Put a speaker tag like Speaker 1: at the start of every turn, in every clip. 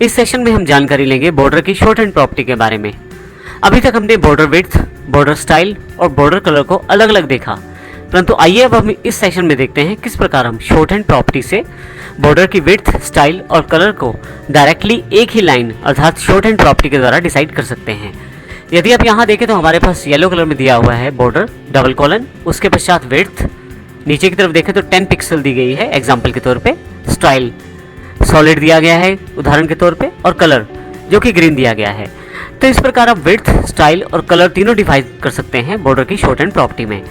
Speaker 1: इस सेशन में हम जानकारी लेंगे बॉर्डर की शॉर्ट हैंड प्रॉपर्टी के बारे में। अभी तक हमने बॉर्डर विड्थ, बॉर्डर स्टाइल और बॉर्डर कलर को अलग अलग देखा, परंतु आइए अब हम इस सेशन में देखते हैं किस प्रकार हम शॉर्ट हैंड प्रॉपर्टी से बॉर्डर की विड्थ, स्टाइल और कलर को डायरेक्टली एक ही लाइन अर्थात शॉर्ट हैंड प्रॉपर्टी के द्वारा डिसाइड कर सकते हैं। यदि आप यहाँ देखें तो हमारे पास येलो कलर में दिया हुआ है बॉर्डर, डबल कॉलन, उसके पश्चात विड्थ, नीचे की तरफ देखें तो 10 पिक्सल दी गई है एग्जाम्पल के तौर पे, स्टाइल सॉलिड दिया गया है उदाहरण के तौर पे, और कलर जो कि ग्रीन दिया गया है। तो इस प्रकार आप विड्थ, स्टाइल और कलर तीनों डिफाइन कर सकते हैं बॉर्डर की शॉर्ट हैंड प्रॉपर्टी में।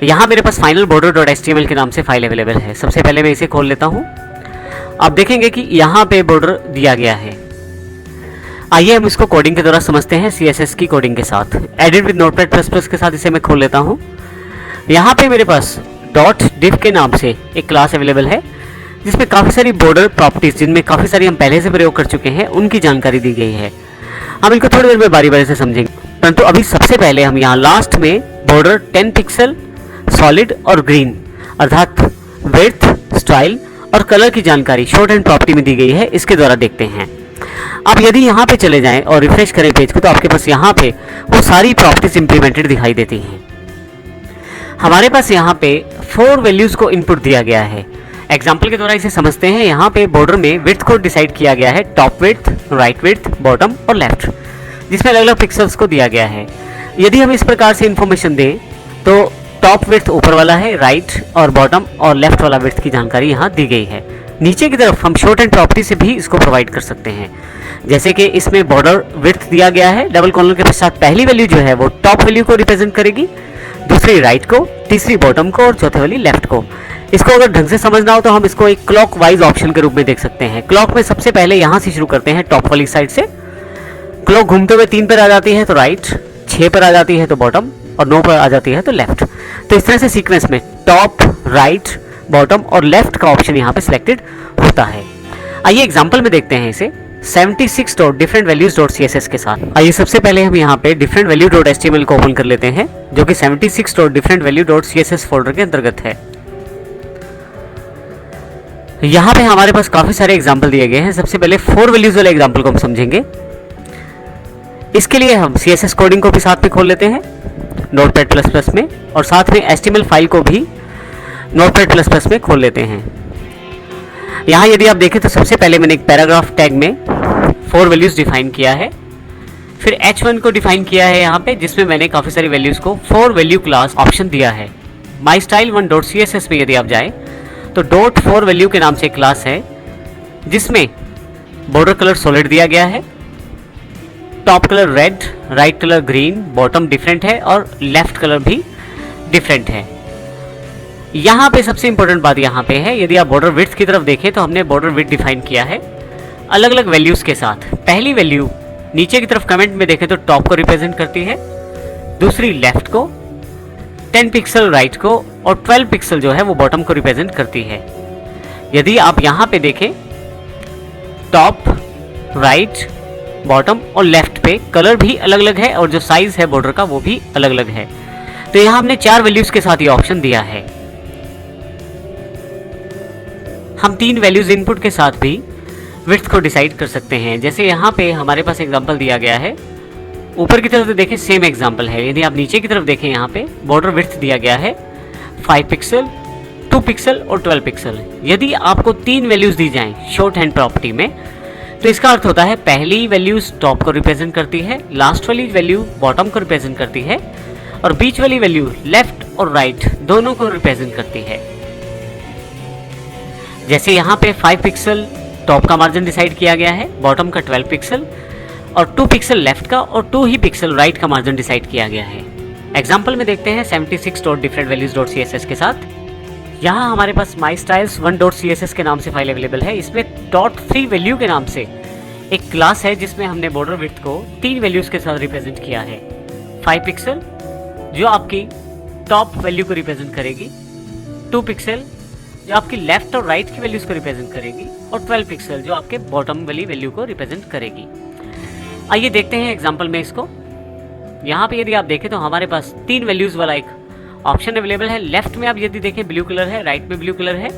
Speaker 1: यहाँ मेरे पास फाइनल बॉर्डर डॉट HTML के नाम से फाइल अवेलेबल है। सबसे पहले मैं इसे खोल लेता हूँ। आप देखेंगे कि यहाँ पे बॉर्डर दिया गया है। आइए हम इसको कोडिंग के द्वारा समझते हैं CSS की कोडिंग के साथ। Edit with notepad plus plus के साथ इसे मैं खोल लेता हूँ। यहाँ पे मेरे पास डॉट डिव के नाम से एक क्लास अवेलेबल है जिसमें काफ़ी सारी बॉर्डर प्रॉपर्टीज, जिनमें काफ़ी सारी हम पहले से प्रयोग कर चुके हैं, उनकी जानकारी दी गई है। हम इनको थोड़ी देर में बारी बारी से समझेंगे, परंतु अभी सबसे पहले हम यहाँ लास्ट में बॉर्डर 10 पिक्सल, सॉलिड और ग्रीन अर्थात विड्थ, स्टाइल और कलर की जानकारी शॉर्ट हैंड प्रॉपर्टी में दी गई है, इसके द्वारा देखते हैं। अब यदि यहाँ पे चले जाएं और रिफ्रेश करें पेज को तो आपके पास यहाँ पे वो सारी प्रॉपर्टीज इंप्लीमेंटेड दिखाई देती हैं। हमारे पास यहाँ पे 4 वैल्यूज को इनपुट दिया गया है। एग्जाम्पल के द्वारा इसे समझते हैं। यहाँ पे बॉर्डर में विड्थ को डिसाइड किया गया है top width, right width, bottom और लेफ्ट, जिसमें अलग अलग पिक्सल्स को दिया गया है। यदि हम इस प्रकार से इंफॉर्मेशन दें तो टॉप विड्थ ऊपर वाला है, राइट और बॉटम और लेफ्ट वाला विड्थ की जानकारी यहाँ दी गई है। नीचे की तरफ हम शॉर्ट हैंड प्रॉपर्टी से भी इसको प्रोवाइड कर सकते हैं, जैसे कि इसमें बॉर्डर विड्थ दिया गया है, डबल कॉलन के पश्चात पहली वैल्यू जो है वो टॉप वैल्यू को रिप्रेजेंट करेगी, दूसरी राइट को, तीसरी बॉटम को और चौथे वाली लेफ्ट को। इसको अगर ढंग से समझना हो तो हम इसको एक क्लॉक वाइज ऑप्शन के रूप में देख सकते हैं। क्लॉक में सबसे पहले यहाँ से शुरू करते हैं टॉप वाली साइड से। क्लॉक घूमते हुए 3 पर आ जाती है तो राइट, 6 पर आ जाती है तो बॉटम और 9 पर आ जाती है तो लेफ्ट। तो इस तरह से सीक्वेंस में टॉप, राइट, बॉटम और लेफ्ट का ऑप्शन यहाँ पे सिलेक्टेड होता है। आइए एग्जाम्पल में देखते हैं इसे 76.differentvalues.css के साथ। आइए सबसे पहले हम यहाँ पे differentvalue.html को ओपन कर लेते हैं, जो कि 76.differentvalue.css फोल्डर के अंतर्गत है। यहाँ पे हमारे पास काफी सारे एग्जाम्पल दिए गए हैं। सबसे पहले 4 वैल्यूज वाले एग्जाम्पल को हम समझेंगे। इसके लिए हम CSS कोडिंग को भी साथ में खोल लेते हैं नोटपैड प्लस प्लस में, और साथ में HTML फाइल को भी नोटपैड प्लस प्लस में खोल लेते हैं। यहाँ यदि आप देखें तो सबसे पहले मैंने एक पैराग्राफ टैग में 4 वैल्यूज डिफाइन किया है, फिर H1 को डिफाइन किया है यहाँ पे, जिसमें मैंने काफ़ी सारी वैल्यूज को 4 वैल्यू क्लास ऑप्शन दिया है। mystyle1.css में यदि आप जाएं तो डॉट 4 वैल्यू के नाम से एक क्लास है जिसमें बॉर्डर कलर सॉलिड दिया गया है, top colour red, right colour green, bottom different है और लेफ्ट कलर भी डिफरेंट है। यहाँ पे सबसे इंपॉर्टेंट बात यहाँ पे है, यदि आप बॉर्डर विड्थ की तरफ देखें तो हमने बॉर्डर विड्थ डिफाइन किया है अलग अलग वैल्यूज के साथ। पहली वैल्यू नीचे की तरफ कमेंट में देखें तो टॉप को रिप्रेजेंट करती है, दूसरी लेफ्ट को, 10 पिक्सल राइट को और 12 पिक्सल जो है वो बॉटम को रिप्रेजेंट करती है। यदि आप यहाँ पे देखें टॉप, राइट, बॉटम और लेफ्ट पे कलर भी अलग अलग है और जो साइज है बॉर्डर का वो भी अलग अलग है। तो यहाँ हमने 4 वैल्यूज के साथ ये ऑप्शन दिया है। हम 3 वैल्यूज इनपुट के साथ भी विड्थ को डिसाइड कर सकते हैं। जैसे यहाँ पे हमारे पास एग्जांपल दिया गया है, ऊपर की तरफ तो देखें सेम एग्जांपल है। यदि आप नीचे की तरफ देखें यहाँ पे बॉर्डर विड्थ दिया गया है 5 पिक्सल, 2 पिक्सल और 12 पिक्सल। यदि आपको 3 वैल्यूज दी जाएं शॉर्ट हैंड प्रॉपर्टी में तो इसका अर्थ होता है पहली वैल्यूज टॉप को रिप्रेजेंट करती है, लास्ट वाली वैल्यू बॉटम को रिप्रेजेंट करती है और बीच वाली वैल्यू लेफ्ट और राइट दोनों को रिप्रेजेंट करती है। जैसे यहाँ पे 5 पिक्सल टॉप का मार्जिन डिसाइड किया गया है, बॉटम का 12 पिक्सल और 2 पिक्सल लेफ्ट का और 2 ही पिक्सल राइट का मार्जिन डिसाइड किया गया है। एग्जाम्पल में देखते हैं 76.differentvalues.css के साथ। यहाँ हमारे पास mystyle1.css के नाम से फाइल अवेलेबल है। इसमें .3 वैल्यू के नाम से एक क्लास है जिसमें हमने बॉर्डर विड्थ को 3 वैल्यूज के साथ रिप्रेजेंट किया है। 5 पिक्सल जो आपकी टॉप वैल्यू को रिप्रेजेंट करेगी, 2 पिक्सल जो आपकी लेफ्ट और राइट की वैल्यूज को रिप्रेजेंट करेगी और 12 पिक्सल जो आपके बॉटम वाली वैल्यू को रिप्रेजेंट करेगी। आइए देखते हैं एग्जाम्पल में इसको। यहाँ पे यदि आप देखें तो हमारे पास 3 वैल्यूज वाला एक ऑप्शन अवेलेबल है। लेफ्ट में आप यदि देखें ब्लू कलर है, राइट में ब्लू कलर है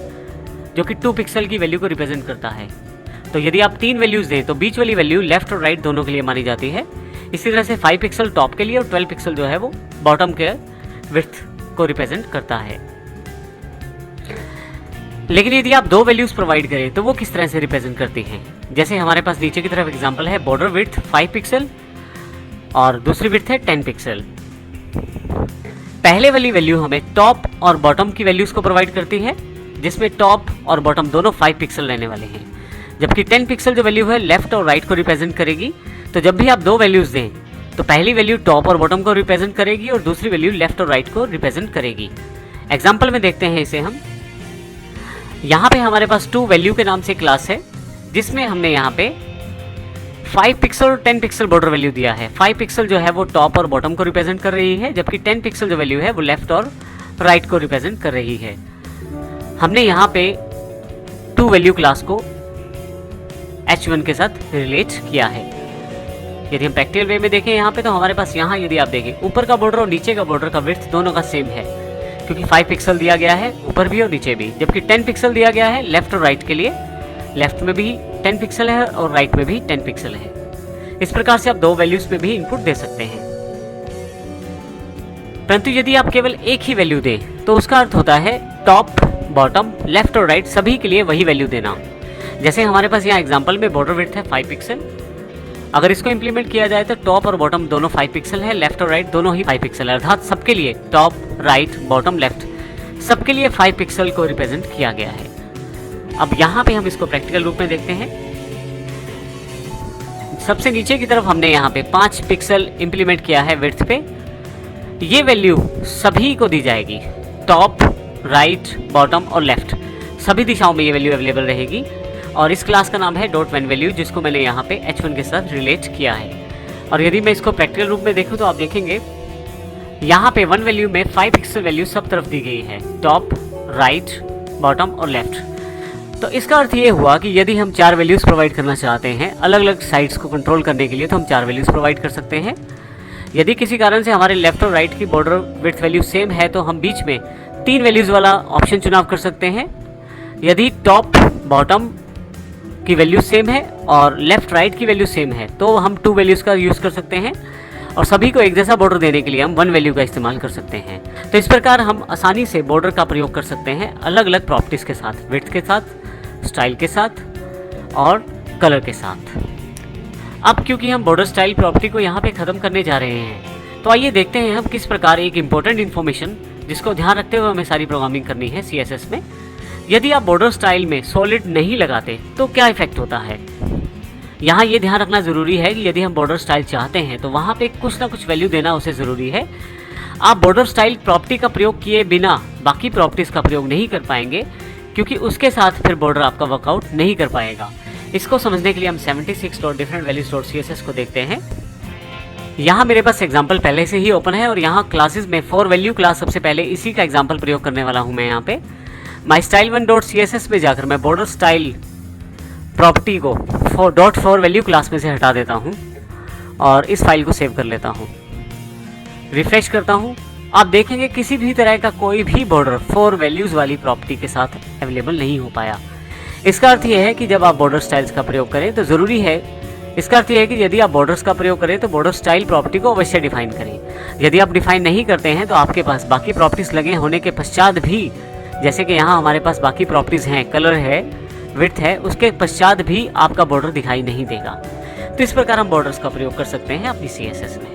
Speaker 1: जो कि 2 पिक्सल की वैल्यू को रिप्रेजेंट करता है। तो यदि आप 3 वैल्यूज़ दें तो बीच वाली वैल्यू लेफ्ट और राइट दोनों के लिए मानी जाती है। इसी तरह से 5 पिक्सल टॉप के लिए और 12 पिक्सल जो है वो बॉटम के विड्थ को रिप्रेजेंट करता है। लेकिन यदि आप 2 वैल्यूज़ प्रोवाइड करें तो वो किस तरह से रिप्रेजेंट करती हैं? जैसे हमारे पास नीचे की तरफ एग्जांपल है, बॉर्डर विड्थ 5 पिक्सल और दूसरी विड्थ है 10 पिक्सल। पहले वाली वैल्यू हमें टॉप और बॉटम की वैल्यूज़ को प्रोवाइड करती है, जिसमें टॉप और बॉटम दोनों 5 पिक्सल रहने वाले हैं, जबकि 10 पिक्सल जो वैल्यू है लेफ्ट और राइट को रिप्रेजेंट करेगी। तो जब भी आप 2 वैल्यूज़ दें तो पहली वैल्यू टॉप और बॉटम को रिप्रेजेंट करेगी और दूसरी वैल्यू लेफ्ट और राइट को रिप्रेजेंट करेगी। एग्जाम्पल में देखते हैं इसे हम। यहाँ पे हमारे पास 2 वैल्यू के नाम से क्लास है, जिसमें हमने यहाँ पे 5 पिक्सल और 10 पिक्सल बॉर्डर वैल्यू दिया है। 5 पिक्सल जो है वो टॉप और बॉटम को रिप्रेजेंट कर रही है, जबकि 10 पिक्सल जो वैल्यू है वो लेफ्ट और राइट को रिप्रेजेंट कर रही है। हमने यहाँ पे 2 वैल्यू क्लास को H1 के साथ रिलेट किया है। यदि हम प्रैक्टिकल वे में देखें यहाँ पे, तो हमारे पास यहाँ यदि आप देखें ऊपर का बॉर्डर और नीचे का बॉर्डर का विड्थ दोनों का सेम है, क्योंकि 5 पिक्सल दिया गया है ऊपर भी और नीचे भी, जबकि 10 पिक्सल दिया गया है लेफ्ट और राइट के लिए। लेफ्ट में भी 10 पिक्सल है और राइट में भी 10 पिक्सल है। इस प्रकार से आप 2 वैल्यूज में भी इनपुट दे सकते हैं। परंतु यदि आप केवल एक ही वैल्यू दें तो उसका अर्थ होता है टॉप, बॉटम, लेफ्ट और राइट सभी के लिए वही वैल्यू देना। जैसे हमारे पास यहाँ एग्जांपल में बॉर्डर विड्थ है 5 पिक्सल। अगर इसको इंप्लीमेंट किया जाए तो टॉप और बॉटम दोनों 5 पिक्सल है, लेफ्ट और राइट दोनों ही 5 पिक्सल है, अर्थात सबके लिए टॉप, राइट, बॉटम, लेफ्ट सबके लिए 5 पिक्सल को रिप्रेजेंट किया गया है। अब यहाँ पे हम इसको प्रैक्टिकल रूप में देखते हैं। सबसे नीचे की तरफ हमने यहाँ पे 5 पिक्सल इंप्लीमेंट किया है विड्थ पे। ये वैल्यू सभी को दी जाएगी, टॉप, राइट, बॉटम और लेफ्ट सभी दिशाओं में ये वैल्यू अवेलेबल रहेगी। और इस क्लास का नाम है डॉट वन वैल्यू, जिसको मैंने यहाँ पे H1 के साथ रिलेट किया है। और यदि मैं इसको प्रैक्टिकल रूप में देखूँ तो आप देखेंगे यहाँ पे 1 वैल्यू में 5 पिक्सल वैल्यू सब तरफ दी गई है, टॉप, राइट, बॉटम और लेफ्ट। तो इसका अर्थ ये हुआ कि यदि हम 4 वैल्यूज़ प्रोवाइड करना चाहते हैं अलग अलग साइड्स को कंट्रोल करने के लिए, तो हम 4 वैल्यूज़ प्रोवाइड कर सकते हैं। यदि किसी कारण से हमारे लेफ्ट और राइट की बॉर्डर विड्थ वैल्यू सेम है तो हम बीच में 3 वैल्यूज़ वाला ऑप्शन चुनाव कर सकते हैं। यदि टॉप, बॉटम की वैल्यू सेम है और लेफ्ट राइट की वैल्यू सेम है तो हम 2 वैल्यूज़ का यूज़ कर सकते हैं। और सभी को एक जैसा बॉर्डर देने के लिए हम 1 वैल्यू का इस्तेमाल कर सकते हैं। तो इस प्रकार हम आसानी से बॉर्डर का प्रयोग कर सकते हैं अलग अलग प्रॉपर्टीज़ के साथ, विड्थ के साथ, स्टाइल के साथ और कलर के साथ। अब क्योंकि हम बॉर्डर स्टाइल प्रॉपर्टी को यहाँ पे ख़त्म करने जा रहे हैं, तो आइए देखते हैं हम किस प्रकार एक इम्पोर्टेंट इन्फॉर्मेशन जिसको ध्यान रखते हुए हमें सारी प्रोग्रामिंग करनी है CSS में। यदि आप बॉर्डर स्टाइल में सॉलिड नहीं लगाते तो क्या इफेक्ट होता है। यहाँ ये ध्यान रखना ज़रूरी है कि यदि हम बॉर्डर स्टाइल चाहते हैं तो वहाँ पे कुछ ना कुछ वैल्यू देना उसे ज़रूरी है। आप बॉर्डर स्टाइल प्रॉपर्टी का प्रयोग किए बिना बाकी प्रॉपर्टीज़ का प्रयोग नहीं कर पाएंगे, क्योंकि उसके साथ फिर बॉर्डर आपका वर्कआउट नहीं कर पाएगा। इसको समझने के लिए हम 76.differentvalues.css को देखते हैं। यहाँ मेरे पास एग्जाम्पल पहले से ही ओपन है और यहाँ क्लासेस में 4 वैल्यू क्लास सबसे पहले इसी का एग्जाम्पल प्रयोग करने वाला हूँ मैं यहाँ पे। mystyle1.css में जाकर मैं बॉर्डर स्टाइल प्रॉपर्टी को .4 वैल्यू क्लास में से हटा देता हूँ और इस फाइल को सेव कर लेता हूँ। रिफ्रेश करता हूँ, आप देखेंगे किसी भी तरह का कोई भी बॉर्डर 4 वैल्यूज़ वाली प्रॉपर्टी के साथ अवेलेबल नहीं हो पाया। इसका अर्थ यह है कि जब आप बॉर्डर स्टाइल्स का प्रयोग करें तो ज़रूरी है, इसका अर्थ यह है कि यदि आप बॉर्डर्स का प्रयोग करें तो बॉर्डर स्टाइल प्रॉपर्टी को अवश्य डिफाइन करें। यदि आप डिफाइन नहीं करते हैं तो आपके पास बाकी प्रॉपर्टीज़ लगे होने के पश्चात भी, जैसे कि यहाँ हमारे पास बाकी प्रॉपर्टीज़ हैं, कलर है, विड्थ है, उसके पश्चात भी आपका बॉर्डर दिखाई नहीं देगा। तो इस प्रकार हम बॉर्डर्स का प्रयोग कर सकते हैं अपनी CSS में।